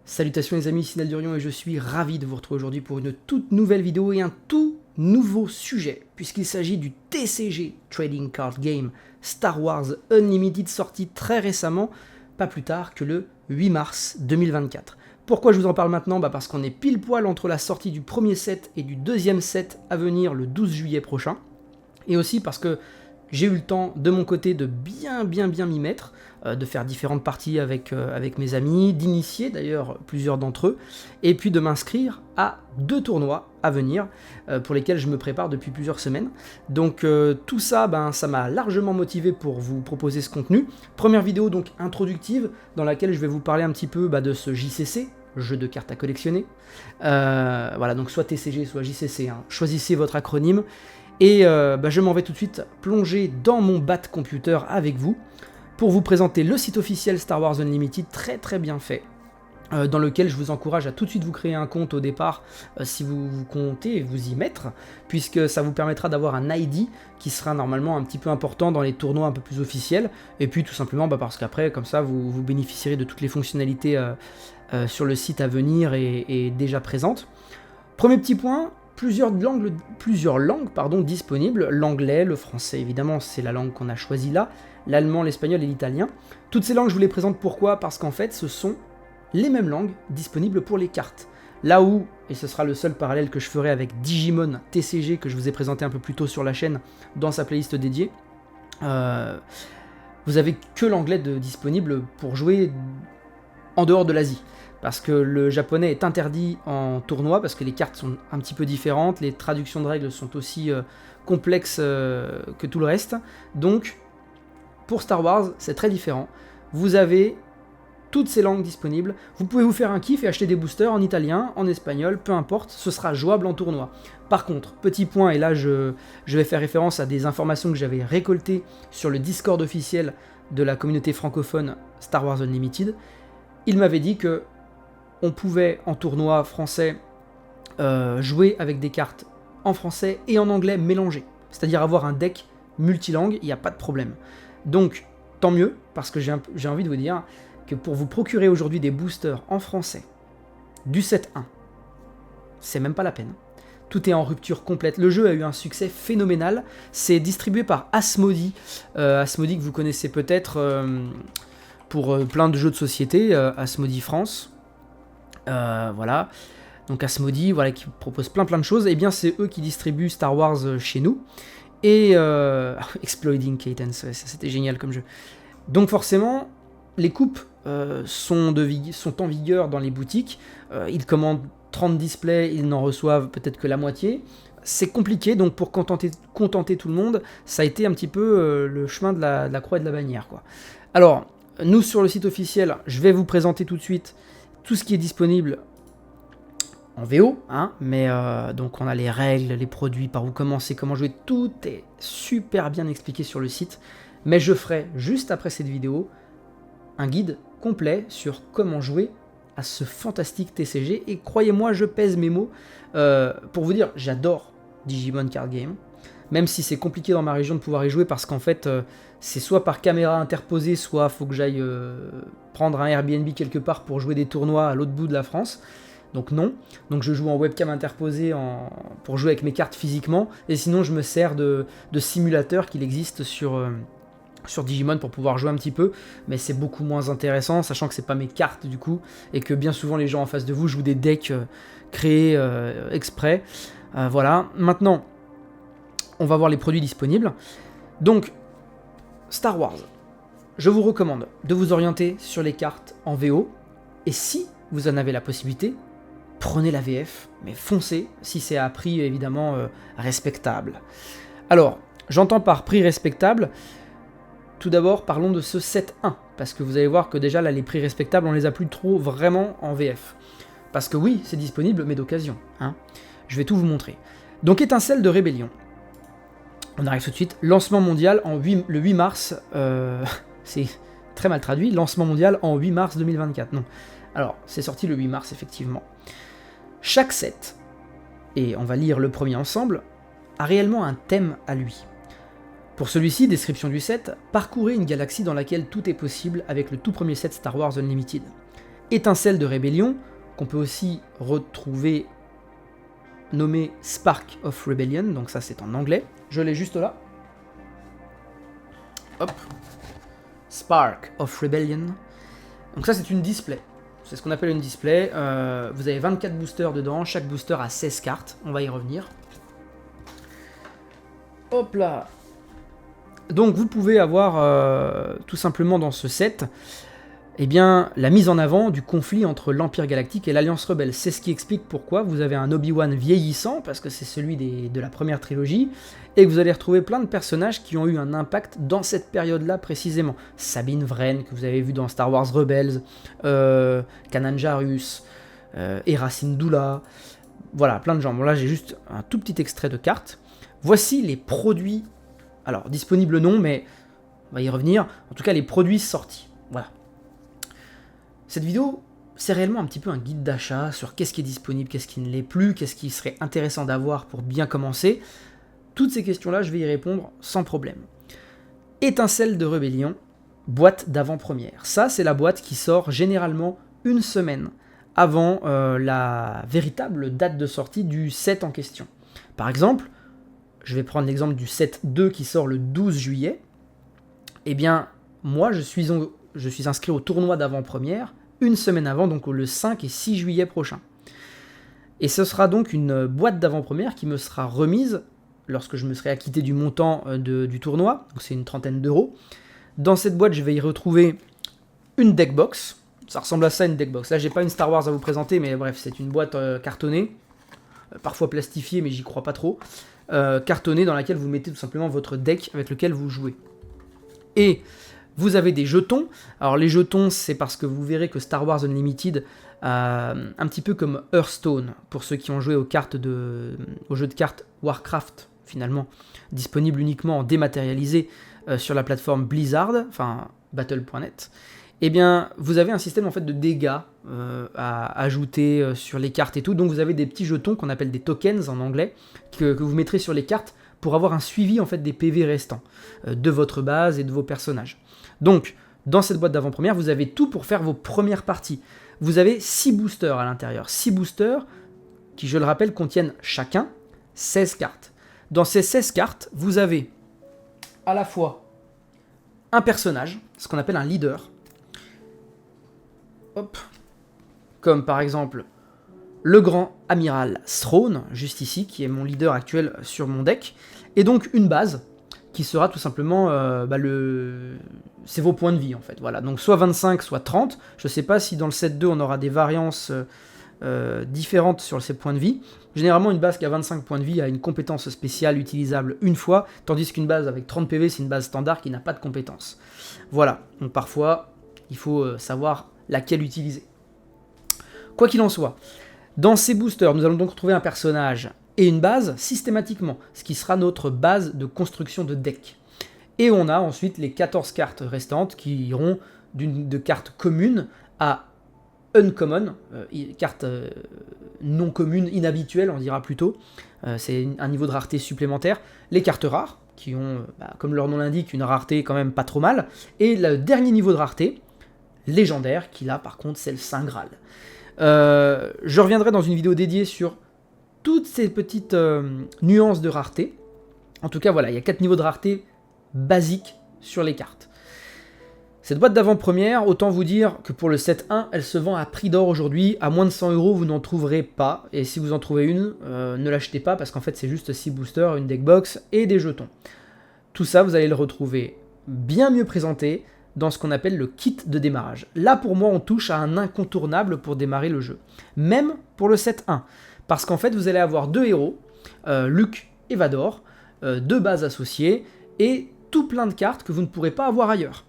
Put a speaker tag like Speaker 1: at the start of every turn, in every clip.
Speaker 1: Salutations les amis, ici Naldurion et je suis ravi de vous retrouver aujourd'hui pour une toute nouvelle vidéo et un tout nouveau sujet, puisqu'il s'agit du TCG Trading Card Game Star Wars Unlimited, sorti très récemment, pas plus tard que le 8 mars 2024. Pourquoi je vous en parle maintenant? Parce qu'on est pile poil entre la sortie du premier set et du deuxième set à venir le 12 juillet prochain, et aussi parce que j'ai eu le temps de mon côté de bien m'y mettre, de faire différentes parties avec mes amis, d'initier d'ailleurs plusieurs d'entre eux, et puis de m'inscrire à 2 tournois à venir, pour lesquels je me prépare depuis plusieurs semaines. Donc tout ça, ça m'a largement motivé pour vous proposer ce contenu. Première vidéo donc introductive, dans laquelle je vais vous parler un petit peu de ce JCC, jeu de cartes à collectionner. Voilà, donc soit TCG, soit JCC, hein. Choisissez votre acronyme. Et je m'en vais tout de suite plonger dans mon bat computer avec vous pour vous présenter le site officiel Star Wars Unlimited, très bien fait, dans lequel je vous encourage à tout de suite vous créer un compte au départ si vous comptez vous y mettre, puisque ça vous permettra d'avoir un ID qui sera normalement un petit peu important dans les tournois un peu plus officiels, et puis tout simplement parce qu'après, comme ça, vous bénéficierez de toutes les fonctionnalités sur le site à venir et déjà présentes. Premier petit point, plusieurs langues disponibles, l'anglais, le français évidemment, c'est la langue qu'on a choisie là, l'allemand, l'espagnol et l'italien. Toutes ces langues je vous les présente pourquoi? Parce qu'en fait ce sont les mêmes langues disponibles pour les cartes. Là où, et ce sera le seul parallèle que je ferai avec Digimon TCG que je vous ai présenté un peu plus tôt sur la chaîne dans sa playlist dédiée, vous avez que l'anglais disponible pour jouer en dehors de l'Asie. Parce que le japonais est interdit en tournoi, parce que les cartes sont un petit peu différentes, les traductions de règles sont aussi complexes que tout le reste. Donc, pour Star Wars, c'est très différent. Vous avez toutes ces langues disponibles. Vous pouvez vous faire un kiff et acheter des boosters en italien, en espagnol, peu importe, ce sera jouable en tournoi. Par contre, petit point, et là je vais faire référence à des informations que j'avais récoltées sur le Discord officiel de la communauté francophone Star Wars Unlimited, il m'avait dit que on pouvait en tournoi français jouer avec des cartes en français et en anglais mélangées, c'est-à-dire avoir un deck multilangue, il n'y a pas de problème. Donc tant mieux, parce que j'ai envie de vous dire que pour vous procurer aujourd'hui des boosters en français du set 1, c'est même pas la peine. Tout est en rupture complète. Le jeu a eu un succès phénoménal. C'est distribué par Asmodee. Asmodee que vous connaissez peut-être pour plein de jeux de société, Asmodee France. Voilà, donc Asmodee, voilà, qui propose plein de choses, et bien c'est eux qui distribuent Star Wars chez nous, et Exploding Cadence, ça c'était génial comme jeu. Donc forcément, les coupes sont en vigueur dans les boutiques, ils commandent 30 displays, ils n'en reçoivent peut-être que la moitié, c'est compliqué, donc pour contenter tout le monde, ça a été un petit peu le chemin de la croix et de la bannière, quoi. Alors, nous sur le site officiel, je vais vous présenter tout de suite tout ce qui est disponible en VO, hein, mais donc on a les règles, les produits, par où commencer, comment jouer, tout est super bien expliqué sur le site, mais je ferai juste après cette vidéo un guide complet sur comment jouer à ce fantastique TCG, et croyez-moi, je pèse mes mots, pour vous dire, j'adore Digimon Card Game, même si c'est compliqué dans ma région de pouvoir y jouer, parce qu'en fait, c'est soit par caméra interposée, soit faut que j'aille prendre un Airbnb quelque part pour jouer des tournois à l'autre bout de la France. Donc non. Donc je joue en webcam interposée pour jouer avec mes cartes physiquement, et sinon je me sers de simulateurs qu'il existe sur Digimon pour pouvoir jouer un petit peu, mais c'est beaucoup moins intéressant, sachant que c'est pas mes cartes du coup, et que bien souvent les gens en face de vous jouent des decks créés exprès. Voilà. Maintenant, on va voir les produits disponibles. Donc, Star Wars, je vous recommande de vous orienter sur les cartes en VO, et si vous en avez la possibilité, prenez la VF, mais foncez, si c'est à prix évidemment respectable. Alors, j'entends par prix respectable, tout d'abord parlons de ce set 1, parce que vous allez voir que déjà là les prix respectables on les a plus trop vraiment en VF. Parce que oui, c'est disponible, mais d'occasion, hein. Je vais tout vous montrer. Donc Étincelle de Rébellion. On arrive tout de suite, lancement mondial le 8 mars, c'est très mal traduit, lancement mondial en 8 mars 2024, non. Alors, c'est sorti le 8 mars, effectivement. Chaque set, et on va lire le premier ensemble, a réellement un thème à lui. Pour celui-ci, description du set, parcourez une galaxie dans laquelle tout est possible avec le tout premier set Star Wars Unlimited. Étincelle de Rébellion, qu'on peut aussi retrouver nommé Spark of Rebellion, donc ça c'est en anglais. Je l'ai juste là. Hop. Spark of Rebellion. Donc ça c'est une display. C'est ce qu'on appelle une display. Vous avez 24 boosters dedans, chaque booster a 16 cartes. On va y revenir. Hop là. Donc vous pouvez avoir tout simplement dans ce set eh bien, la mise en avant du conflit entre l'Empire Galactique et l'Alliance Rebelle. C'est ce qui explique pourquoi vous avez un Obi-Wan vieillissant, parce que c'est celui de la première trilogie, et que vous allez retrouver plein de personnages qui ont eu un impact dans cette période-là précisément. Sabine Wren, que vous avez vu dans Star Wars Rebels, Kanan Jarrus, Hera Syndulla, voilà, plein de gens. Bon là j'ai juste un tout petit extrait de carte. Voici les produits, alors disponibles non, mais on va y revenir, en tout cas les produits sortis, voilà. Cette vidéo, c'est réellement un petit peu un guide d'achat sur qu'est-ce qui est disponible, qu'est-ce qui ne l'est plus, qu'est-ce qui serait intéressant d'avoir pour bien commencer. Toutes ces questions-là, je vais y répondre sans problème. Étincelle de Rébellion, boîte d'avant-première. Ça, c'est la boîte qui sort généralement une semaine avant la véritable date de sortie du set en question. Par exemple, je vais prendre l'exemple du set 2 qui sort le 12 juillet. Eh bien, moi, je suis inscrit au tournoi d'avant-première une semaine avant, donc le 5 et 6 juillet prochain. Et ce sera donc une boîte d'avant-première qui me sera remise lorsque je me serai acquitté du montant du tournoi, donc c'est une trentaine d'euros. Dans cette boîte, je vais y retrouver une deckbox. Ça ressemble à ça, une deckbox. Là, j'ai pas une Star Wars à vous présenter, mais bref, c'est une boîte cartonnée, parfois plastifiée, mais j'y crois pas trop, cartonnée dans laquelle vous mettez tout simplement votre deck avec lequel vous jouez. Et vous avez des jetons. Alors les jetons, c'est parce que vous verrez que Star Wars Unlimited, un petit peu comme Hearthstone, pour ceux qui ont joué au jeu de cartes Warcraft, finalement, disponible uniquement en dématérialisé sur la plateforme Blizzard, enfin Battle.net, eh bien, vous avez un système en fait de dégâts à ajouter sur les cartes et tout. Donc vous avez des petits jetons qu'on appelle des tokens en anglais, que vous mettrez sur les cartes pour avoir un suivi en fait des PV restants de votre base et de vos personnages. Donc, dans cette boîte d'avant-première, vous avez tout pour faire vos premières parties. Vous avez 6 boosters à l'intérieur. 6 boosters qui, je le rappelle, contiennent chacun 16 cartes. Dans ces 16 cartes, vous avez à la fois un personnage, ce qu'on appelle un leader. Hop. Comme par exemple le grand amiral Throne, juste ici, qui est mon leader actuel sur mon deck. Et donc une base qui sera tout simplement c'est vos points de vie en fait. Voilà. Donc soit 25, soit 30. Je ne sais pas si dans le set 2 on aura des variances différentes sur ces points de vie. Généralement une base qui a 25 points de vie a une compétence spéciale utilisable une fois, tandis qu'une base avec 30 PV c'est une base standard qui n'a pas de compétence. Voilà. Donc parfois il faut savoir laquelle utiliser. Quoi qu'il en soit, dans ces boosters, nous allons donc retrouver un personnage et une base systématiquement, ce qui sera notre base de construction de deck. Et on a ensuite les 14 cartes restantes qui iront de cartes communes à uncommon, cartes non communes, inhabituelles on dira plutôt, c'est un niveau de rareté supplémentaire, les cartes rares, qui ont, comme leur nom l'indique, une rareté quand même pas trop mal, et le dernier niveau de rareté, légendaire, qui là par contre c'est le Saint Graal. Je reviendrai dans une vidéo dédiée sur toutes ces petites nuances de rareté. En tout cas, voilà, il y a 4 niveaux de rareté basiques sur les cartes. Cette boîte d'avant-première, autant vous dire que pour le set 1, elle se vend à prix d'or aujourd'hui. À moins de 100 €, vous n'en trouverez pas. Et si vous en trouvez une, ne l'achetez pas parce qu'en fait, c'est juste 6 boosters, une deckbox et des jetons. Tout ça, vous allez le retrouver bien mieux présenté dans ce qu'on appelle le kit de démarrage. Là, pour moi, on touche à un incontournable pour démarrer le jeu. Même pour le set 1. Parce qu'en fait, vous allez avoir 2 héros, Luke et Vador, 2 bases associées, et tout plein de cartes que vous ne pourrez pas avoir ailleurs.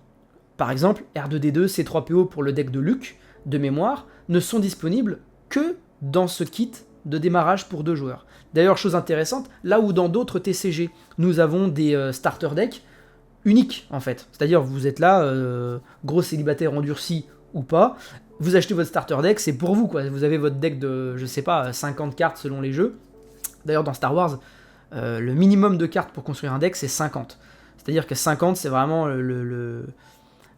Speaker 1: Par exemple, R2D2, C3PO pour le deck de Luke, de mémoire, ne sont disponibles que dans ce kit de démarrage pour 2 joueurs. D'ailleurs, chose intéressante, là où dans d'autres TCG, nous avons des starter decks uniques, en fait. C'est-à-dire, vous êtes là, gros célibataire endurci ou pas, vous achetez votre starter deck, c'est pour vous, quoi. Vous avez votre deck de, je sais pas, 50 cartes selon les jeux. D'ailleurs, dans Star Wars, le minimum de cartes pour construire un deck, c'est 50. C'est-à-dire que 50, c'est vraiment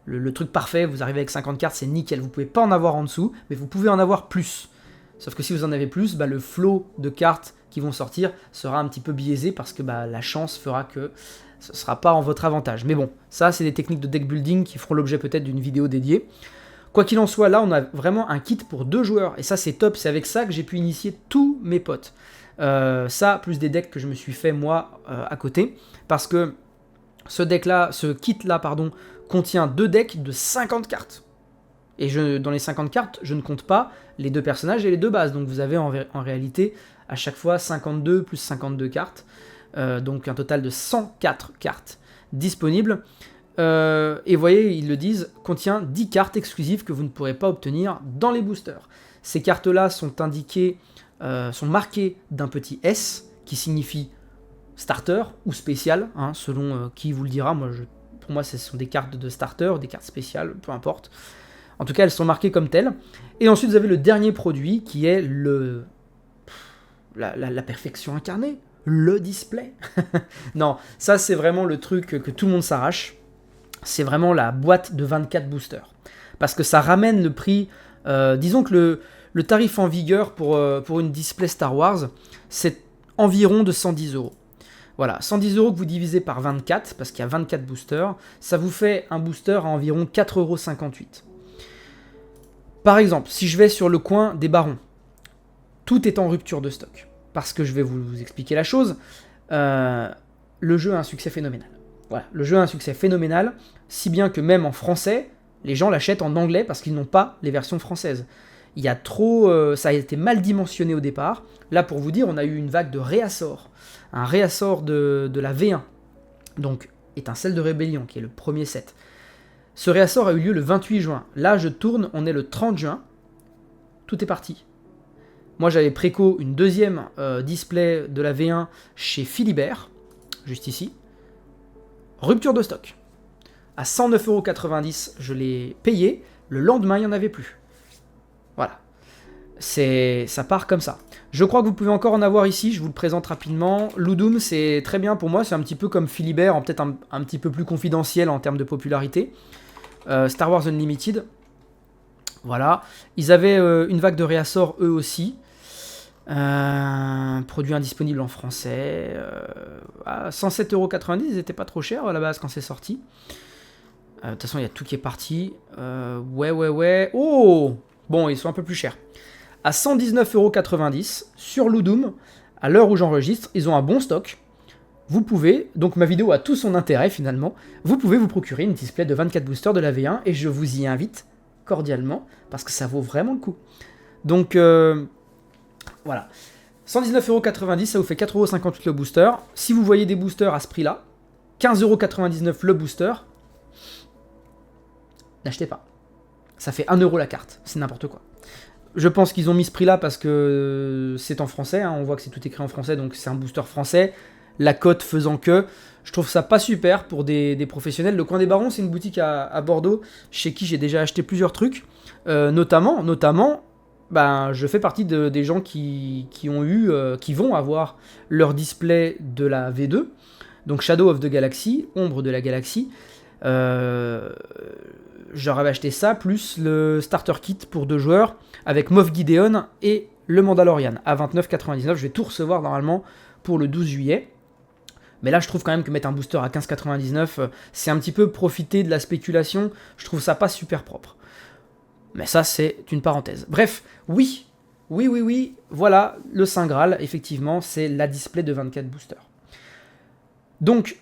Speaker 1: le truc parfait, vous arrivez avec 50 cartes, c'est nickel. Vous pouvez pas en avoir en dessous, mais vous pouvez en avoir plus. Sauf que si vous en avez plus, bah, le flot de cartes qui vont sortir sera un petit peu biaisé parce que bah, la chance fera que ce ne sera pas en votre avantage. Mais bon, ça c'est des techniques de deck building qui feront l'objet peut-être d'une vidéo dédiée. Quoi qu'il en soit, là on a vraiment un kit pour 2 joueurs. Et ça c'est top, c'est avec ça que j'ai pu initier tous mes potes. Ça, plus des decks que je me suis fait moi à côté. Parce que ce kit-là, contient 2 decks de 50 cartes. Et dans les 50 cartes, je ne compte pas les 2 personnages et les 2 bases. Donc vous avez en réalité à chaque fois 52 plus 52 cartes. Donc un total de 104 cartes disponibles. Et vous voyez, ils le disent, contient 10 cartes exclusives que vous ne pourrez pas obtenir dans les boosters. Ces cartes-là sont indiquées, sont marquées d'un petit S qui signifie starter ou spécial, hein, selon qui vous le dira. Pour moi, ce sont des cartes de starter, des cartes spéciales, peu importe. En tout cas, elles sont marquées comme telles. Et ensuite, vous avez le dernier produit qui est la perfection incarnée, le display. Non, ça c'est vraiment le truc que tout le monde s'arrache. C'est vraiment la boîte de 24 boosters. Parce que ça ramène le prix, disons que le tarif en vigueur pour une display Star Wars, c'est environ de 110 €. Voilà, 110 € que vous divisez par 24, parce qu'il y a 24 boosters, ça vous fait un booster à environ 4,58 €. Par exemple, si je vais sur le coin des barons, tout est en rupture de stock. Parce que je vais vous expliquer la chose, le jeu a un succès phénoménal. Voilà, le jeu a un succès phénoménal, si bien que même en français, les gens l'achètent en anglais parce qu'ils n'ont pas les versions françaises. Il y a trop, ça a été mal dimensionné au départ. Là, pour vous dire, on a eu une vague de réassort. Un réassort de la V1, donc Étincelle de Rébellion, qui est le premier set. Ce réassort a eu lieu le 28 juin. Là, je tourne, on est le 30 juin. Tout est parti. Moi, j'avais préco une deuxième display de la V1 chez Philibert, juste ici. Rupture de stock. À 109,90 €, je l'ai payé. Le lendemain, il n'y en avait plus. Voilà. Ça part comme ça. Je crois que vous pouvez encore en avoir ici, je vous le présente rapidement. Ludum, c'est très bien pour moi, c'est un petit peu comme Philibert, peut-être un petit peu plus confidentiel en termes de popularité. Star Wars Unlimited. Voilà. Ils avaient une vague de réassort eux aussi. Produit indisponible en français. À 107,90 €, ils n'étaient pas trop chers à la base quand c'est sorti. De toute façon, il y a tout qui est parti. Ouais. Oh! Bon, ils sont un peu plus chers. À 119,90 € sur Ludum, à l'heure où j'enregistre, ils ont un bon stock. Vous pouvez, donc ma vidéo a tout son intérêt finalement, vous pouvez vous procurer une display de 24 boosters de la V1 et je vous y invite cordialement parce que ça vaut vraiment le coup. Donc voilà. 119,90 €, ça vous fait 4,58 € le booster. Si vous voyez des boosters à ce prix-là, 15,99 € le booster, n'achetez pas. Ça fait 1 € la carte, c'est n'importe quoi. Je pense qu'ils ont mis ce prix-là parce que c'est en français, hein, on voit que c'est tout écrit en français, donc c'est un booster français. La cote faisant que, je trouve ça pas super pour des professionnels. Le Coin des Barons, c'est une boutique à Bordeaux, chez qui j'ai déjà acheté plusieurs trucs, notamment, ben, je fais partie des gens qui vont avoir leur display de la V2, donc Shadow of the Galaxy, Ombre de la Galaxie. J'aurais acheté ça, plus le starter kit pour 2 joueurs, avec Moff Gideon et le Mandalorian, à 29,99 €. Je vais tout recevoir normalement pour le 12 juillet. Mais là, je trouve quand même que mettre un booster à 15,99 €, c'est un petit peu profiter de la spéculation. Je trouve ça pas super propre. Mais ça, c'est une parenthèse. Bref, oui, voilà, le Saint Graal, effectivement, c'est la display de 24 boosters. Donc,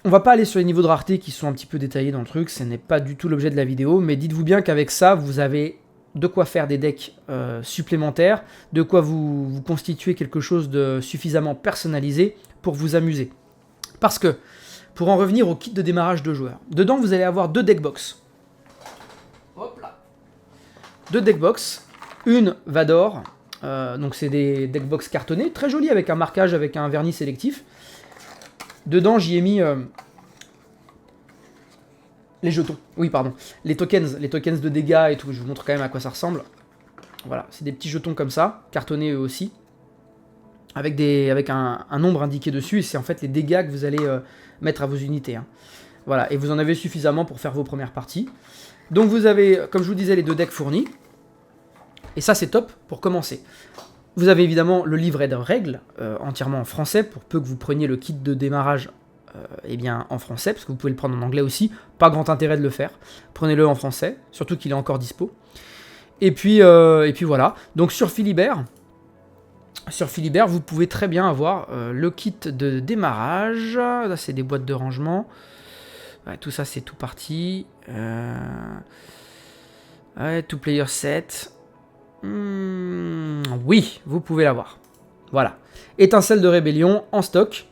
Speaker 1: on va pas aller sur les niveaux de rareté qui sont un petit peu détaillés dans le truc, ce n'est pas du tout l'objet de la vidéo, mais dites-vous bien qu'avec ça, vous avez de quoi faire des decks supplémentaires, de quoi vous constituer quelque chose de suffisamment personnalisé pour vous amuser. Parce que, pour en revenir au kit de démarrage de joueurs, dedans vous allez avoir 2 deckbox. Hop là. 2 deckbox, une Vador, donc c'est des deckbox cartonnés, très jolis avec un marquage, avec un vernis sélectif. Dedans, j'y ai mis les jetons. Oui, pardon. Les tokens de dégâts et tout. Je vous montre quand même à quoi ça ressemble. Voilà, c'est des petits jetons comme ça, cartonnés eux aussi, avec un nombre indiqué dessus. Et c'est en fait les dégâts que vous allez mettre à vos unités. Hein. Voilà, et vous en avez suffisamment pour faire vos premières parties. Donc vous avez, comme je vous disais, les 2 decks fournis. Et ça, c'est top pour commencer. Vous avez évidemment le livret de règles, entièrement en français, pour peu que vous preniez le kit de démarrage eh bien, en français, parce que vous pouvez le prendre en anglais aussi. Pas grand intérêt de le faire. Prenez-le en français, surtout qu'il est encore dispo. Et puis voilà. Donc sur Philibert, vous pouvez très bien avoir le kit de démarrage. Là, c'est des boîtes de rangement. Ouais, tout ça, c'est tout parti. Ouais, tout player set. Oui, vous pouvez l'avoir. Voilà. Étincelle de rébellion en stock.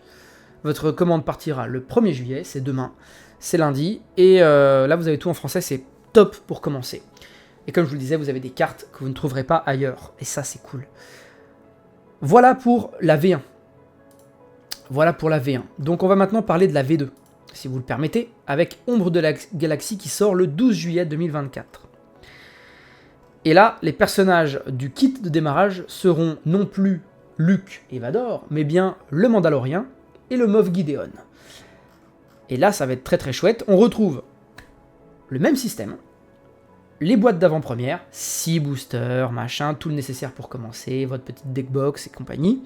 Speaker 1: Votre commande partira le 1er juillet, c'est demain. C'est lundi. Et là, vous avez tout en français, c'est top pour commencer. Et comme je vous le disais, vous avez des cartes que vous ne trouverez pas ailleurs. Et ça, c'est cool. Voilà pour la V1. Voilà pour la V1. Donc on va maintenant parler de la V2, si vous le permettez, avec Ombre de la Galaxie qui sort le 12 juillet 2024. Et là, les personnages du kit de démarrage seront non plus Luke et Vador, mais bien le Mandalorien et le Moff Gideon. Et là, ça va être très très chouette. On retrouve le même système, les boîtes d'avant-première, 6 boosters, machin, tout le nécessaire pour commencer, votre petite deckbox et compagnie.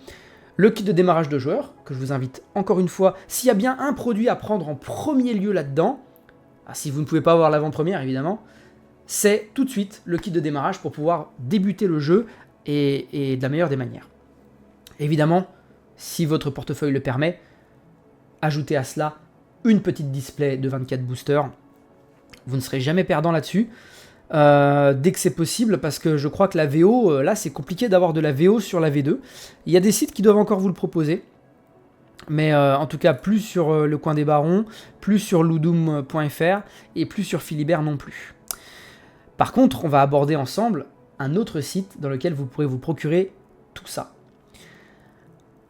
Speaker 1: Le kit de démarrage de joueurs, que je vous invite encore une fois, s'il y a bien un produit à prendre en premier lieu là-dedans, si vous ne pouvez pas avoir l'avant-première évidemment, c'est tout de suite le kit de démarrage pour pouvoir débuter le jeu et de la meilleure des manières. Évidemment, si votre portefeuille le permet, ajoutez à cela une petite display de 24 boosters. Vous ne serez jamais perdant là-dessus. Dès que c'est possible, parce que je crois que la VO, là c'est compliqué d'avoir de la VO sur la V2. Il y a des sites qui doivent encore vous le proposer. Mais en tout cas, plus sur le coin des barons, plus sur ludum.fr et plus sur Philibert non plus. Par contre, on va aborder ensemble un autre site dans lequel vous pourrez vous procurer tout ça.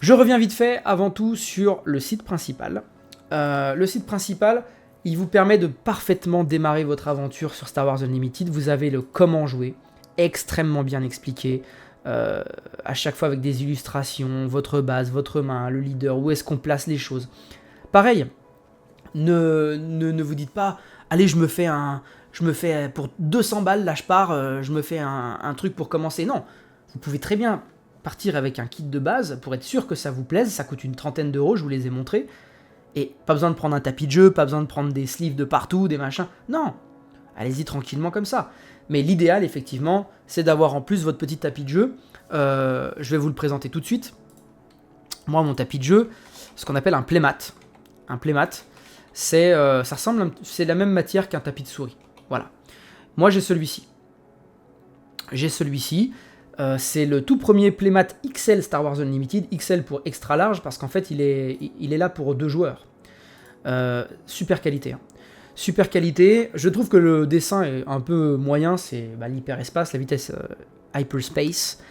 Speaker 1: Je reviens vite fait avant tout sur le site principal. Le site principal, il vous permet de parfaitement démarrer votre aventure sur Star Wars Unlimited. Vous avez le comment jouer, extrêmement bien expliqué, à chaque fois avec des illustrations, votre base, votre main, le leader, où est-ce qu'on place les choses. Pareil, ne vous dites pas, allez je me fais pour 200 balles, là je pars, je me fais un truc pour commencer. Non, vous pouvez très bien partir avec un kit de base pour être sûr que ça vous plaise. Ça coûte une 30aine d'euros, je vous les ai montrés. Et pas besoin de prendre un tapis de jeu, pas besoin de prendre des sleeves de partout, des machins. Non, allez-y tranquillement comme ça. Mais l'idéal, effectivement, c'est d'avoir en plus votre petit tapis de jeu. Je vais vous le présenter tout de suite. Moi, mon tapis de jeu, ce qu'on appelle un playmat. Un playmat, c'est la même matière qu'un tapis de souris. Voilà. Moi, j'ai celui-ci. C'est le tout premier playmat XL Star Wars Unlimited. XL pour extra large, parce qu'en fait, il est là pour 2 joueurs. Super qualité. Hein. Super qualité. Je trouve que le dessin est un peu moyen. C'est l'hyperespace, la vitesse hyperspace.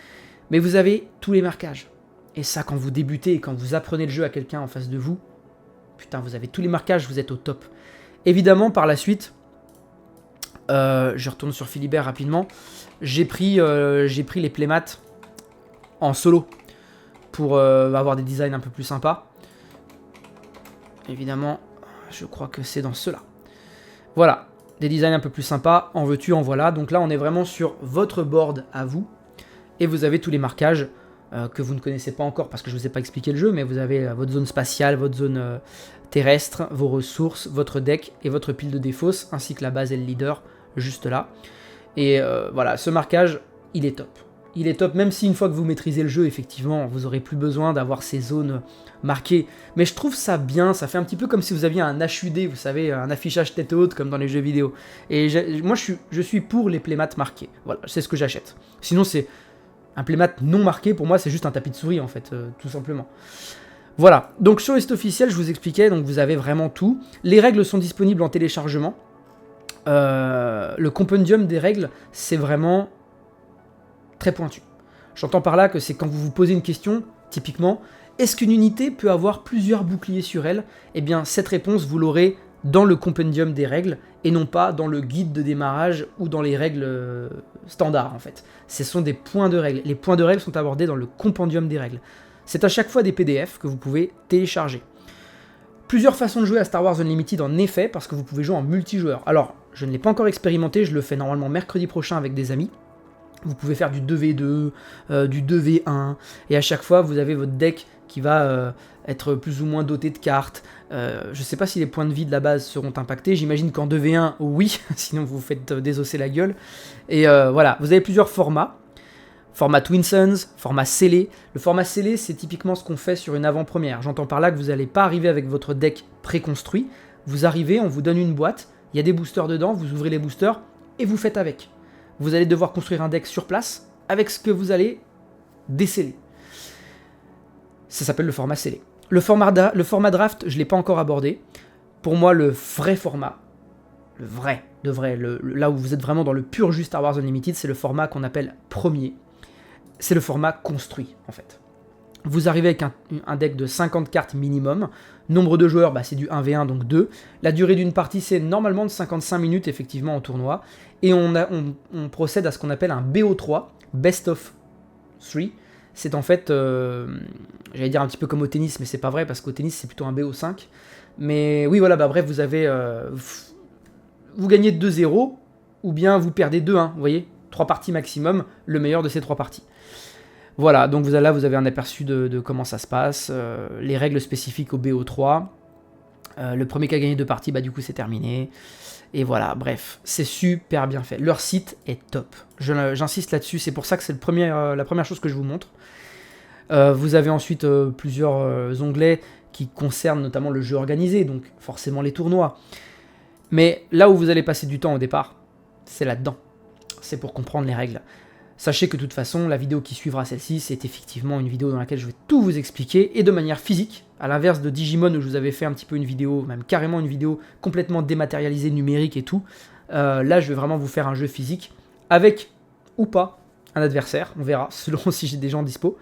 Speaker 1: Mais vous avez tous les marquages. Et ça, quand vous débutez et quand vous apprenez le jeu à quelqu'un en face de vous, putain, vous avez tous les marquages, vous êtes au top. Évidemment, par la suite, je retourne sur Philibert rapidement. J'ai pris les playmats en solo pour avoir des designs un peu plus sympas. Évidemment, je crois que c'est dans ceux-là. Voilà, des designs un peu plus sympas, en veux-tu, en voilà. Donc là, on est vraiment sur votre board à vous. Et vous avez tous les marquages que vous ne connaissez pas encore parce que je ne vous ai pas expliqué le jeu, mais vous avez votre zone spatiale, votre zone terrestre, vos ressources, votre deck et votre pile de défausse, ainsi que la base et le leader, juste là. Et voilà, ce marquage, il est top. Il est top, même si une fois que vous maîtrisez le jeu, effectivement, vous n'aurez plus besoin d'avoir ces zones marquées. Mais je trouve ça bien, ça fait un petit peu comme si vous aviez un HUD, vous savez, un affichage tête haute, comme dans les jeux vidéo. Et moi, je suis pour les playmats marqués. Voilà, c'est ce que j'achète. Sinon, c'est un playmat non marqué, pour moi, c'est juste un tapis de souris, en fait, tout simplement. Voilà, donc sur le site officiel, je vous expliquais, donc vous avez vraiment tout. Les règles sont disponibles en téléchargement. Le compendium des règles, c'est vraiment très pointu. J'entends par là que c'est quand vous vous posez une question, typiquement, est-ce qu'une unité peut avoir plusieurs boucliers sur elle? Eh bien, cette réponse, vous l'aurez dans le compendium des règles, et non pas dans le guide de démarrage ou dans les règles standards, en fait. Ce sont des points de règles. Les points de règles sont abordés dans le compendium des règles. C'est à chaque fois des PDF que vous pouvez télécharger. Plusieurs façons de jouer à Star Wars Unlimited en effet, parce que vous pouvez jouer en multijoueur. Alors, je ne l'ai pas encore expérimenté, je le fais normalement mercredi prochain avec des amis. Vous pouvez faire du 2v2, du 2v1, et à chaque fois, vous avez votre deck qui va être plus ou moins doté de cartes. Je ne sais pas si les points de vie de la base seront impactés, j'imagine qu'en 2v1, oui, sinon vous vous faites désosser la gueule. Et voilà, vous avez plusieurs formats. Format Twin Suns, format scellé. Le format scellé, c'est typiquement ce qu'on fait sur une avant-première. J'entends par là que vous n'allez pas arriver avec votre deck préconstruit. Vous arrivez, on vous donne une boîte, il y a des boosters dedans, vous ouvrez les boosters et vous faites avec. Vous allez devoir construire un deck sur place avec ce que vous allez déceler. Ça s'appelle le format scellé. Le format draft, je ne l'ai pas encore abordé. Pour moi, le vrai format, là où vous êtes vraiment dans le pur jus Star Wars Unlimited, c'est le format qu'on appelle premier. C'est le format construit, en fait. Vous arrivez avec un deck de 50 cartes minimum. Nombre de joueurs, c'est du 1v1, donc 2. La durée d'une partie, c'est normalement de 55 minutes, effectivement, en tournoi. Et on procède à ce qu'on appelle un BO3, Best of 3. C'est en fait, j'allais dire un petit peu comme au tennis, mais c'est pas vrai, parce qu'au tennis, c'est plutôt un BO5. Mais oui, voilà, bref, vous avez... vous gagnez 2-0, ou bien vous perdez 2-1, vous voyez, 3 parties maximum, le meilleur de ces 3 parties. Voilà, donc là vous avez un aperçu de comment ça se passe, les règles spécifiques au BO3, le premier qui a gagné 2 parties, du coup c'est terminé, et voilà, bref, c'est super bien fait. Leur site est top, j'insiste là-dessus, c'est pour ça que c'est la première chose que je vous montre. Vous avez ensuite plusieurs onglets qui concernent notamment le jeu organisé, donc forcément les tournois. Mais là où vous allez passer du temps au départ, c'est là-dedans. C'est pour comprendre les règles. Sachez que de toute façon, la vidéo qui suivra celle-ci, c'est effectivement une vidéo dans laquelle je vais tout vous expliquer, et de manière physique, à l'inverse de Digimon où je vous avais fait un petit peu une vidéo, même carrément une vidéo complètement dématérialisée, numérique et tout. Là, je vais vraiment vous faire un jeu physique, avec ou pas un adversaire, on verra, selon si j'ai des gens dispo.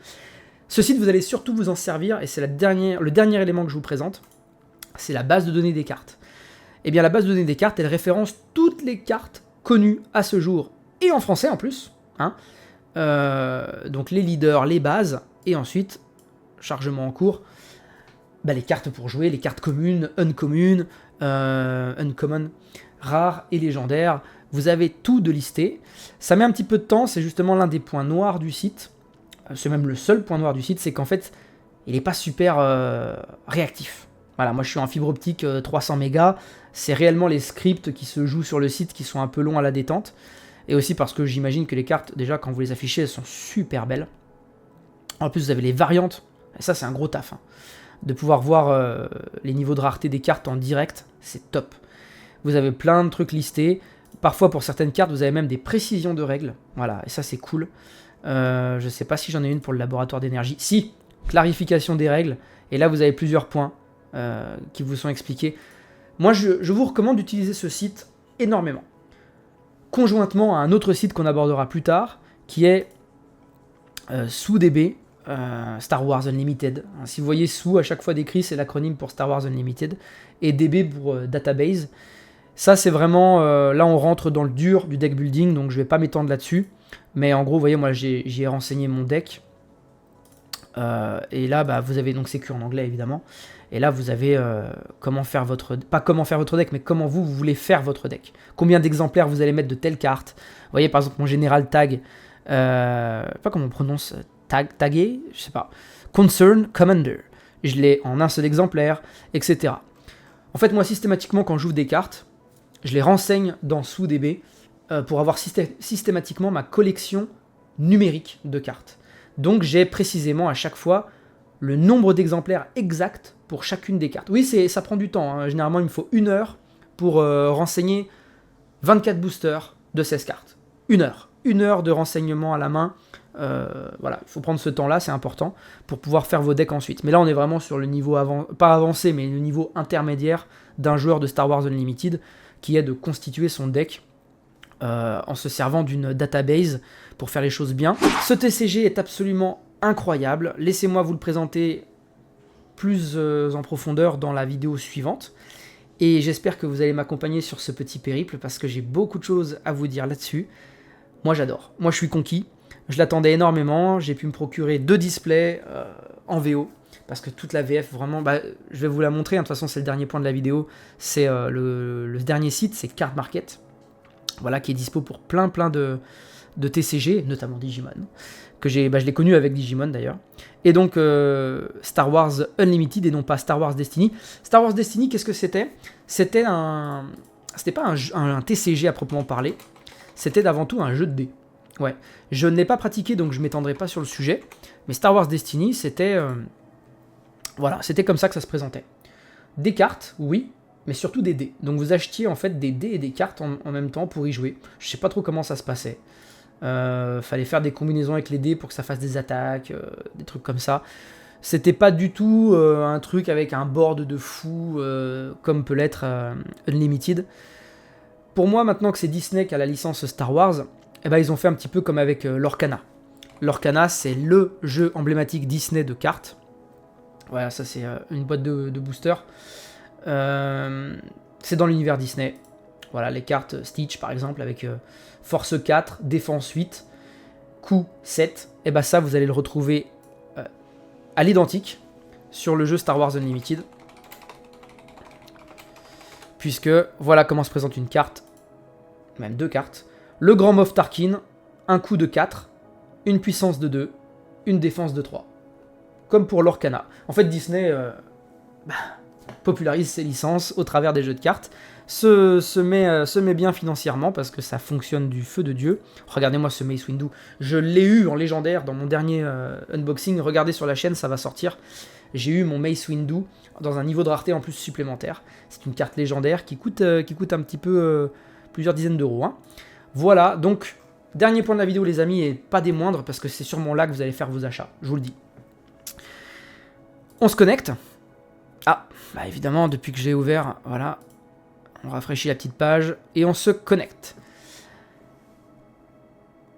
Speaker 1: Ce site, vous allez surtout vous en servir, et c'est le dernier élément que je vous présente, c'est la base de données des cartes. Eh bien, la base de données des cartes, elle référence toutes les cartes connues à ce jour, et en français en plus, hein. Donc les leaders, les bases, et ensuite, chargement en cours, les cartes pour jouer, les cartes communes, uncommon, rares et légendaires. Vous avez tout de listé. Ça met un petit peu de temps, c'est justement l'un des points noirs du site. C'est même le seul point noir du site, c'est qu'en fait, il n'est pas super réactif. Voilà, moi je suis en fibre optique 300 mégas, c'est réellement les scripts qui se jouent sur le site qui sont un peu longs à la détente. Et aussi parce que j'imagine que les cartes, déjà quand vous les affichez, elles sont super belles. En plus vous avez les variantes, et ça c'est un gros taf. Hein. De pouvoir voir les niveaux de rareté des cartes en direct, c'est top. Vous avez plein de trucs listés. Parfois pour certaines cartes, vous avez même des précisions de règles. Voilà, et ça c'est cool. Je sais pas si j'en ai une pour le laboratoire d'énergie. Si, clarification des règles. Et là vous avez plusieurs points qui vous sont expliqués. Moi je vous recommande d'utiliser ce site énormément. Conjointement à un autre site qu'on abordera plus tard, qui est SouDB, Star Wars Unlimited. Si vous voyez Sou à chaque fois décrit, c'est l'acronyme pour Star Wars Unlimited, et DB pour Database. Ça c'est vraiment, là on rentre dans le dur du deck building, donc je vais pas m'étendre là-dessus, mais en gros, vous voyez, moi j'y ai renseigné mon deck, et là vous avez, donc c'est que en anglais évidemment, et là vous avez comment faire pas comment faire votre deck, mais comment vous voulez faire votre deck. Combien d'exemplaires vous allez mettre de telle carte. Vous voyez par exemple mon général tag, je sais pas comment on prononce, tagué, je sais pas. Concern Commander. Je l'ai en un seul exemplaire, etc. En fait moi systématiquement quand j'ouvre des cartes, je les renseigne dans SouDB pour avoir systématiquement ma collection numérique de cartes. Donc j'ai précisément à chaque fois le nombre d'exemplaires exact pour chacune des cartes. Oui, ça prend du temps. Hein. Généralement, il me faut 1 heure pour renseigner 24 boosters de 16 cartes. 1 heure. 1 heure de renseignement à la main. Voilà, il faut prendre ce temps-là, c'est important, pour pouvoir faire vos decks ensuite. Mais là, on est vraiment sur le niveau, pas avancé, mais le niveau intermédiaire d'un joueur de Star Wars Unlimited, qui est de constituer son deck en se servant d'une database pour faire les choses bien. Ce TCG est absolument incroyable. Laissez-moi vous le présenter plus en profondeur dans la vidéo suivante. Et j'espère que vous allez m'accompagner sur ce petit périple parce que j'ai beaucoup de choses à vous dire là-dessus. Moi j'adore. Moi je suis conquis. Je l'attendais énormément. J'ai pu me procurer 2 displays en VO parce que toute la VF, vraiment, je vais vous la montrer, de toute façon c'est le dernier point de la vidéo, c'est le dernier site, c'est Card Market, voilà, qui est dispo pour plein de TCG, notamment Digimon, que je l'ai connu avec Digimon d'ailleurs, et donc Star Wars Unlimited et non pas Star Wars Destiny. Star Wars Destiny, qu'est-ce que c'était? C'était pas un TCG à proprement parler, c'était avant tout un jeu de dés. Ouais, je ne l'ai pas pratiqué donc je m'étendrai pas sur le sujet, mais Star Wars Destiny c'était voilà, c'était comme ça que ça se présentait. Des cartes, oui, mais surtout des dés. Donc vous achetiez en fait des dés et des cartes en même temps pour y jouer. Je sais pas trop comment ça se passait. Fallait faire des combinaisons avec les dés pour que ça fasse des attaques, des trucs comme ça. C'était pas du tout un truc avec un board de fou comme peut l'être Unlimited. Pour moi, maintenant que c'est Disney qui a la licence Star Wars, eh ben, ils ont fait un petit peu comme avec Lorcana. Lorcana, c'est le jeu emblématique Disney de cartes. Voilà, ça c'est une boîte de boosters. C'est dans l'univers Disney. Voilà, les cartes Stitch par exemple avec Force 4, Défense 8, Coup 7. Et bah ça, vous allez le retrouver à l'identique sur le jeu Star Wars Unlimited. Puisque voilà comment se présente une carte, même deux cartes. Le Grand Moff Tarkin, un coup de 4, une puissance de 2, une défense de 3. Comme pour Lorcana. En fait, Disney popularise ses licences au travers des jeux de cartes, se met bien financièrement parce que ça fonctionne du feu de Dieu. Regardez-moi ce Mace Windu, je l'ai eu en légendaire dans mon dernier unboxing, regardez sur la chaîne, ça va sortir. J'ai eu mon Mace Windu dans un niveau de rareté en plus supplémentaire. C'est une carte légendaire qui coûte un petit peu plusieurs dizaines d'euros. Hein. Voilà, donc dernier point de la vidéo les amis, et pas des moindres parce que c'est sûrement là que vous allez faire vos achats, je vous le dis. On se connecte. Ah, bah évidemment, depuis que j'ai ouvert, voilà, on rafraîchit la petite page et on se connecte.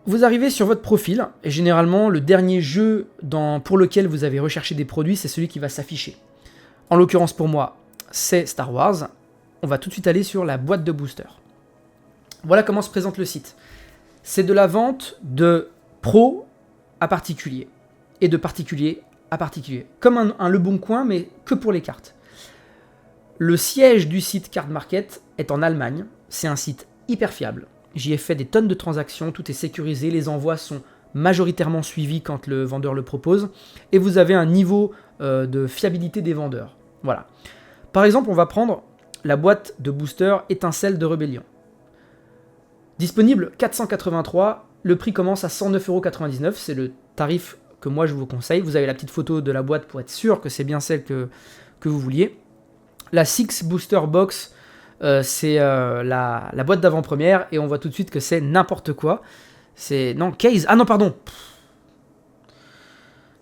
Speaker 1: Vous arrivez sur votre profil, et généralement, le dernier jeu pour lequel vous avez recherché des produits, c'est celui qui va s'afficher. En l'occurrence pour moi, c'est Star Wars. On va tout de suite aller sur la boîte de booster. Voilà comment se présente le site. C'est de la vente de pro à particulier, et de particulier à particulier. Comme un Le Bon Coin, mais que pour les cartes. Le siège du site Card Market est en Allemagne. C'est un site hyper fiable. J'y ai fait des tonnes de transactions, tout est sécurisé, les envois sont majoritairement suivis quand le vendeur le propose, et vous avez un niveau de fiabilité des vendeurs. Voilà. Par exemple, on va prendre la boîte de booster Étincelle de Rébellion. Disponible 483, le prix commence à 109,99 €, c'est le tarif que moi je vous conseille. Vous avez la petite photo de la boîte pour être sûr que c'est bien celle que vous vouliez. La Six Booster Box, c'est la boîte d'avant-première, et on voit tout de suite que c'est n'importe quoi. C'est... Non, case... Ah non, pardon.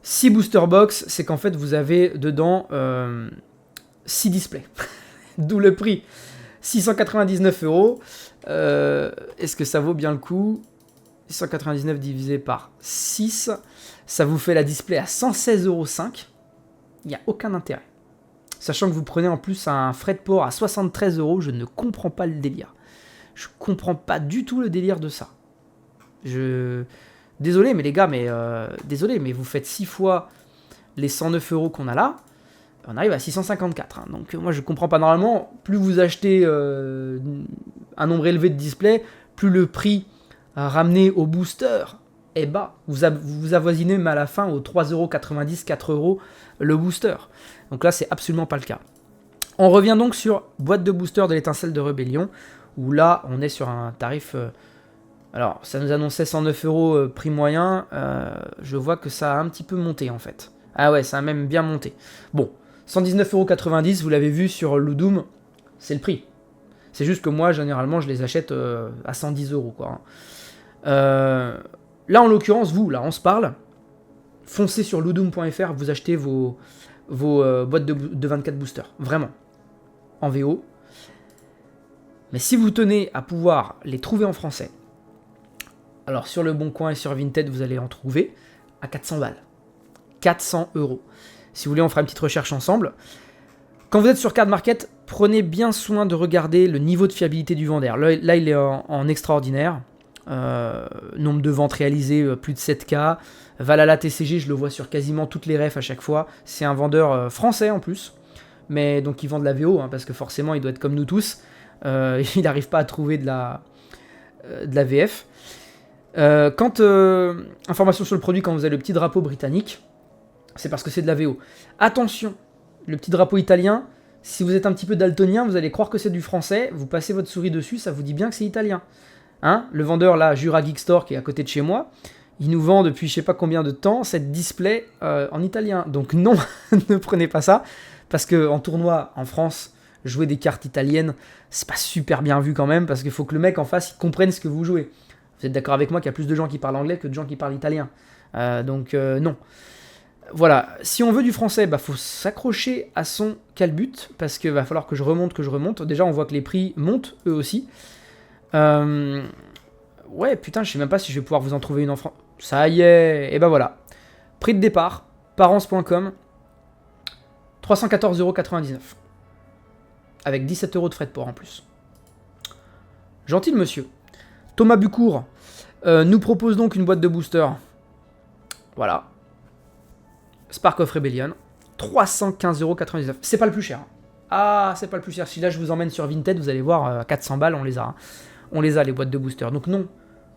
Speaker 1: 6 Booster Box, c'est qu'en fait, vous avez dedans 6 displays. D'où le prix. 699 €. Est-ce que ça vaut bien le coup? 699 divisé par 6, ça vous fait la display à 116,05 €. Il n'y a aucun intérêt. Sachant que vous prenez en plus un frais de port à 73 €, je ne comprends pas le délire. Je comprends pas du tout le délire de ça. Désolé, mais les gars, désolé, mais vous faites 6 fois les 109 € qu'on a là, on arrive à 654. Hein. Donc moi, je comprends pas. Normalement, plus vous achetez un nombre élevé de displays, plus le prix ramené au booster est bas. Vous avoisinez mais à la fin aux 3,90 €, 4 € le booster. Donc là, c'est absolument pas le cas. On revient donc sur boîte de booster de l'Étincelle de Rébellion, où là, on est sur un tarif... alors, ça nous annonçait 109 € prix moyen. Je vois que ça a un petit peu monté, en fait. Ah ouais, ça a même bien monté. Bon, 119,90 €, vous l'avez vu sur Ludum, c'est le prix. C'est juste que moi, généralement, je les achète à 110 €, quoi. Là, en l'occurrence, là, on se parle. Foncez sur ludum.fr, vous achetez vos boîtes de 24 boosters. Vraiment. En VO. Mais si vous tenez à pouvoir les trouver en français, alors sur Le Bon Coin et sur Vinted, vous allez en trouver à 400 balles. 400 €. Si vous voulez, on fera une petite recherche ensemble. Quand vous êtes sur Card Market, prenez bien soin de regarder le niveau de fiabilité du vendeur. Là il est en extraordinaire. Nombre de ventes réalisées, plus de 7K. Valhalla TCG, je le vois sur quasiment toutes les refs à chaque fois. C'est un vendeur français en plus. Mais donc il vend de la VO, hein, parce que forcément il doit être comme nous tous. Il n'arrive pas à trouver de la VF. Information sur le produit, quand vous avez le petit drapeau britannique, c'est parce que c'est de la VO. Attention, le petit drapeau italien, si vous êtes un petit peu daltonien, vous allez croire que c'est du français, vous passez votre souris dessus, ça vous dit bien que c'est italien. Hein, le vendeur là, Jura Geek Store, qui est à côté de chez moi, il nous vend depuis je sais pas combien de temps cette display en italien. Donc non, ne prenez pas ça, parce qu'en tournoi en France, jouer des cartes italiennes, c'est pas super bien vu quand même, parce qu'il faut que le mec en face il comprenne ce que vous jouez. Vous êtes d'accord avec moi qu'il y a plus de gens qui parlent anglais que de gens qui parlent italien. Donc non. Voilà, si on veut du français, faut s'accrocher à son calbut, parce qu'il va falloir que je remonte. Déjà, on voit que les prix montent, eux aussi. Ouais, putain, je sais même pas si je vais pouvoir vous en trouver une en France. Ça y est, et voilà. Prix de départ, parence.com, 314,99 €. Avec 17 € de frais de port en plus. Gentil monsieur. Thomas Bucourt nous propose donc une boîte de booster. Voilà. Spark of Rebellion, 315,99 €. C'est pas le plus cher. Ah, c'est pas le plus cher. Si là je vous emmène sur Vinted, vous allez voir, 400 balles, on les a. On les a, les boîtes de booster. Donc non,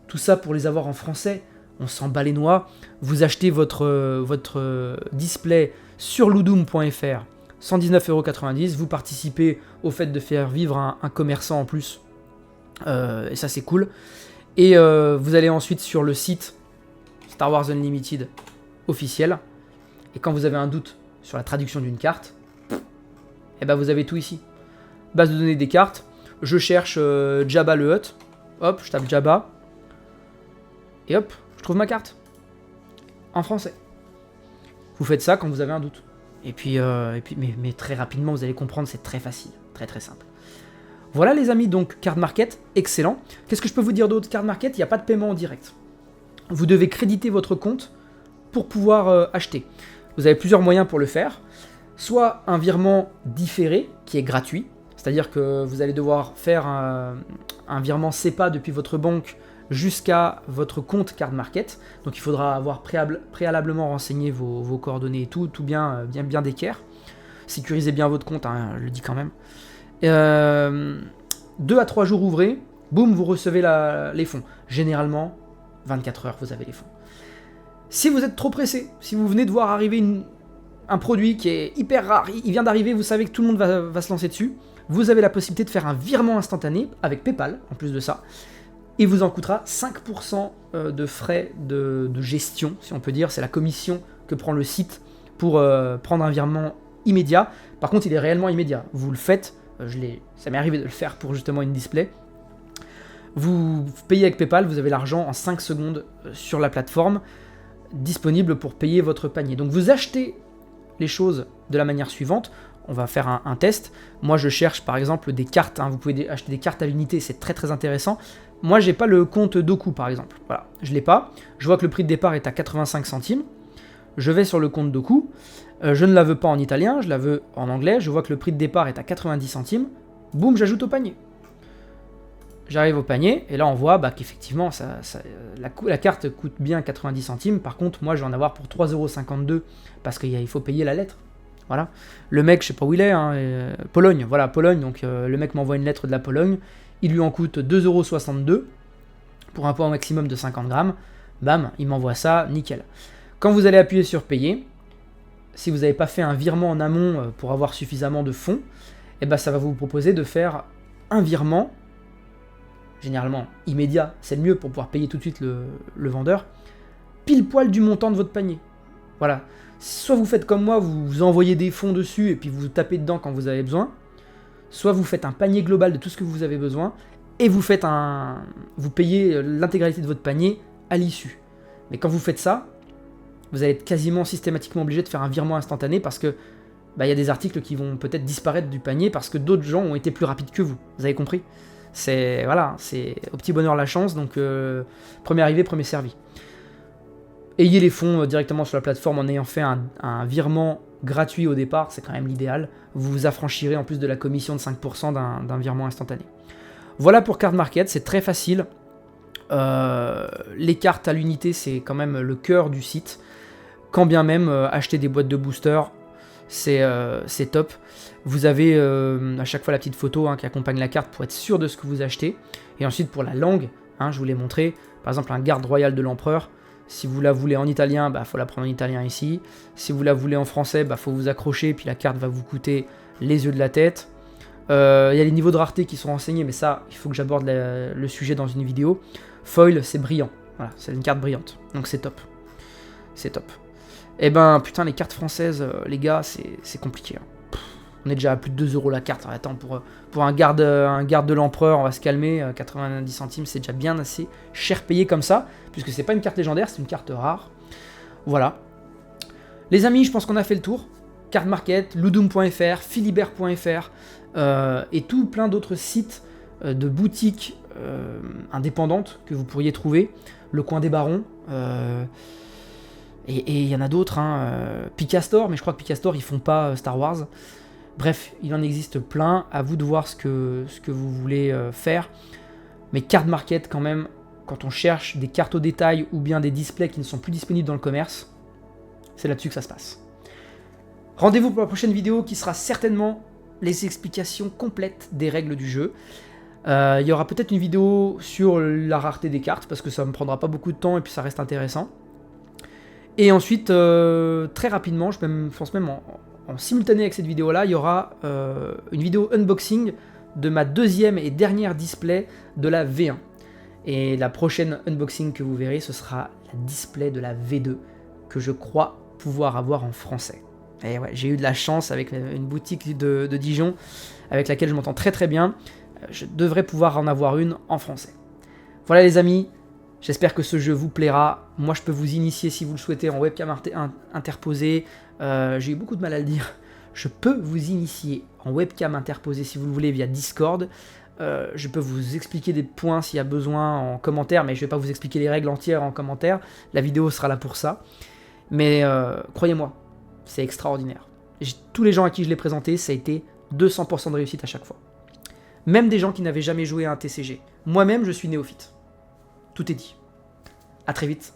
Speaker 1: tout ça pour les avoir en français, on s'en bat les noix. Vous achetez votre display sur ludum.fr, 119,90 €. Vous participez au fait de faire vivre un commerçant en plus. Et ça, c'est cool. Et vous allez ensuite sur le site Star Wars Unlimited officiel. Et quand vous avez un doute sur la traduction d'une carte, vous avez tout ici. Base de données des cartes. Je cherche Jabba le Hutt. Hop, je tape Jabba. Et hop, je trouve ma carte. En français. Vous faites ça quand vous avez un doute. Et puis mais très rapidement, vous allez comprendre, c'est très facile. Très très simple. Voilà les amis, donc Card Market, excellent. Qu'est-ce que je peux vous dire d'autre? Card Market, il n'y a pas de paiement en direct. Vous devez créditer votre compte pour pouvoir acheter. Vous avez plusieurs moyens pour le faire. Soit un virement différé, qui est gratuit. C'est-à-dire que vous allez devoir faire un virement SEPA depuis votre banque jusqu'à votre compte Card Market. Donc il faudra avoir préalablement renseigné vos coordonnées et tout bien d'équerre. Sécurisez bien votre compte, hein, je le dis quand même. 2 à 3 jours ouvrés, boum, vous recevez les fonds. Généralement, 24 heures, vous avez les fonds. Si vous êtes trop pressé, si vous venez de voir arriver un produit qui est hyper rare, il vient d'arriver, vous savez que tout le monde va se lancer dessus, vous avez la possibilité de faire un virement instantané avec PayPal, en plus de ça, et vous en coûtera 5% de frais de gestion, si on peut dire. C'est la commission que prend le site pour prendre un virement immédiat. Par contre, il est réellement immédiat. Vous le faites, ça m'est arrivé de le faire pour justement une display. Vous payez avec PayPal, vous avez l'argent en 5 secondes sur la plateforme, disponible pour payer votre panier. Donc vous achetez les choses de la manière suivante. On va faire un test. Moi, je cherche par exemple des cartes. Vous pouvez acheter des cartes à l'unité, c'est très très intéressant. Moi, j'ai pas le compte Doku par exemple. Voilà, je l'ai pas. Je vois que le prix de départ est à 85 centimes. Je vais sur le compte Doku. Je ne la veux pas en italien, je la veux en anglais. Je vois que le prix de départ est à 90 centimes. Boum, j'ajoute au panier. J'arrive au panier et là on voit qu'effectivement la carte coûte bien 90 centimes. Par contre, moi je vais en avoir pour 3,52 € parce qu'il faut payer la lettre. Voilà. Le mec, je sais pas où il est, Pologne. Voilà, Pologne. Donc le mec m'envoie une lettre de la Pologne. Il lui en coûte 2,62 € pour un poids au maximum de 50 grammes. Bam, il m'envoie ça, nickel. Quand vous allez appuyer sur payer, si vous n'avez pas fait un virement en amont pour avoir suffisamment de fonds, ça va vous proposer de faire un virement, généralement immédiat, c'est le mieux pour pouvoir payer tout de suite le vendeur, pile poil du montant de votre panier. Voilà. Soit vous faites comme moi, vous envoyez des fonds dessus et puis vous tapez dedans quand vous avez besoin, soit vous faites un panier global de tout ce que vous avez besoin et vous payez l'intégralité de votre panier à l'issue. Mais quand vous faites ça, vous allez être quasiment systématiquement obligé de faire un virement instantané parce que y a des articles qui vont peut-être disparaître du panier parce que d'autres gens ont été plus rapides que vous. Vous avez compris ? C'est au petit bonheur la chance, donc premier arrivé, premier servi. Ayez les fonds directement sur la plateforme en ayant fait un virement gratuit au départ, c'est quand même l'idéal. Vous vous affranchirez en plus de la commission de 5% d'un virement instantané. Voilà pour Card Market, c'est très facile. Les cartes à l'unité, c'est quand même le cœur du site. Quand bien même, acheter des boîtes de booster, c'est top. Vous avez à chaque fois la petite photo qui accompagne la carte pour être sûr de ce que vous achetez. Et ensuite pour la langue, je vous l'ai montré, par exemple un garde royal de l'empereur, si vous la voulez en italien, faut la prendre en italien ici. Si vous la voulez en français, faut vous accrocher, puis la carte va vous coûter les yeux de la tête. Il y a les niveaux de rareté qui sont renseignés, mais ça, il faut que j'aborde le sujet dans une vidéo. Foil, c'est brillant, voilà, c'est une carte brillante, donc c'est top. C'est top. Et putain, les cartes françaises, les gars, c'est compliqué. On est déjà à plus de 2 € la carte. Attends, pour un garde de l'empereur, on va se calmer. 90 centimes, c'est déjà bien assez cher payé comme ça, puisque c'est pas une carte légendaire, c'est une carte rare. Voilà. Les amis, je pense qu'on a fait le tour. Card Market, ludum.fr, philibert.fr et tout plein d'autres sites de boutiques indépendantes que vous pourriez trouver. Le Coin des Barons. Et il y en a d'autres. Picastor, mais je crois que Picastor, ils font pas Star Wars. Bref, il en existe plein, à vous de voir ce que vous voulez faire. Mais Card Market, quand même, quand on cherche des cartes au détail ou bien des displays qui ne sont plus disponibles dans le commerce, c'est là-dessus que ça se passe. Rendez-vous pour la prochaine vidéo qui sera certainement les explications complètes des règles du jeu. Il y aura peut-être une vidéo sur la rareté des cartes, parce que ça ne me prendra pas beaucoup de temps et puis ça reste intéressant. Et ensuite, très rapidement, je pense même en simultané avec cette vidéo-là, il y aura une vidéo unboxing de ma deuxième et dernière display de la V1. Et la prochaine unboxing que vous verrez, ce sera la display de la V2, que je crois pouvoir avoir en français. Et ouais, j'ai eu de la chance avec une boutique de Dijon, avec laquelle je m'entends très très bien. Je devrais pouvoir en avoir une en français. Voilà les amis, j'espère que ce jeu vous plaira. Moi je peux vous initier si vous le souhaitez en webcam interposée. J'ai eu beaucoup de mal à le dire. Je peux vous initier en webcam interposée si vous le voulez via Discord. Je peux vous expliquer des points s'il y a besoin en commentaire, mais je ne vais pas vous expliquer les règles entières en commentaire. La vidéo sera là pour ça. Mais croyez-moi, c'est extraordinaire. Tous les gens à qui je l'ai présenté, ça a été 200% de réussite à chaque fois. Même des gens qui n'avaient jamais joué à un TCG. Moi-même, je suis néophyte. Tout est dit. À très vite.